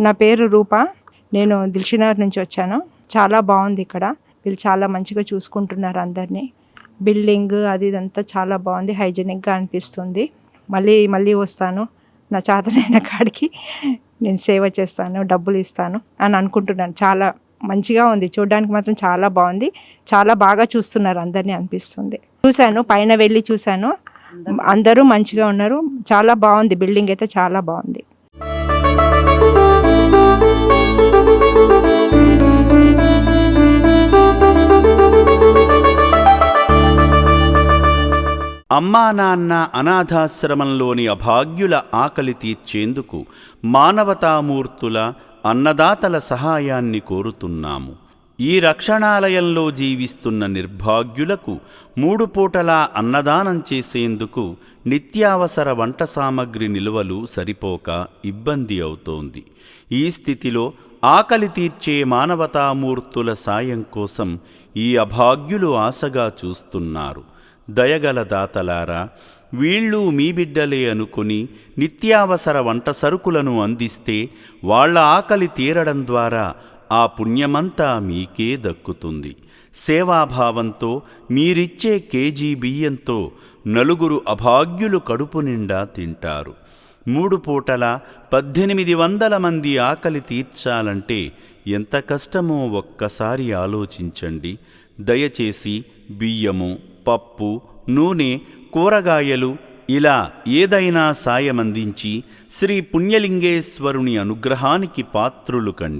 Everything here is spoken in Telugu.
నా పేరు రూప. నేను దిల్షుక్నగర్ నుంచి వచ్చాను. చాలా బాగుంది ఇక్కడ. వీళ్ళు చాలా మంచిగా చూసుకుంటున్నారు అందరినీ. బిల్డింగ్ అది ఇదంతా చాలా బాగుంది, హైజీనిక్గా అనిపిస్తుంది. మళ్ళీ వస్తాను. నా చేతనైన కాడికి నేను సేవ చేస్తాను, డబ్బులు ఇస్తాను అని అనుకుంటున్నాను. చాలా మంచిగా ఉంది, చూడడానికి మాత్రం చాలా బాగుంది. చాలా బాగా చూస్తున్నారు అందరినీ అనిపిస్తుంది. చూశాను, పైన వెళ్ళి చూశాను, అందరూ మంచిగా ఉన్నారు. చాలా బాగుంది, బిల్డింగ్ అయితే చాలా బాగుంది. అమ్మా నాన్న అనాథాశ్రమంలోని అభాగ్యుల ఆకలి తీర్చేందుకు మానవతామూర్తుల అన్నదాతల సహాయాన్ని కోరుతున్నాము. ఈ రక్షణాలయంలో జీవిస్తున్న నిర్భాగ్యులకు 3 పూటలా అన్నదానం చేసేందుకు నిత్యావసర వంట సామగ్రి నిల్వలు సరిపోక ఇబ్బంది అవుతోంది. ఈ స్థితిలో ఆకలి తీర్చే మానవతామూర్తుల సాయం కోసం ఈ అభాగ్యులు ఆశగా చూస్తున్నారు. దయగల దాతలారా, వీళ్ళు మీ బిడ్డలే అనుకుని నిత్యావసర వంట సరుకులను అందిస్తే వాళ్ళ ఆకలి తీరడం ద్వారా ఆ పుణ్యమంతా మీకే దక్కుతుంది. సేవాభావంతో మీరిచ్చే కేజీ బియ్యంతో 4 అభాగ్యులు కడుపు నిండా తింటారు. 3 పూటల 1800 మంది ఆకలి తీర్చాలంటే ఎంత కష్టమో ఒక్కసారి ఆలోచించండి. దయచేసి బియ్యము, పప్పు, నూనె, కూరగాయలు ఇలా ఏదైనా సాయమందించి శ్రీ పుణ్యలింగేశ్వరుని అనుగ్రహానికి పాత్రులు కండి.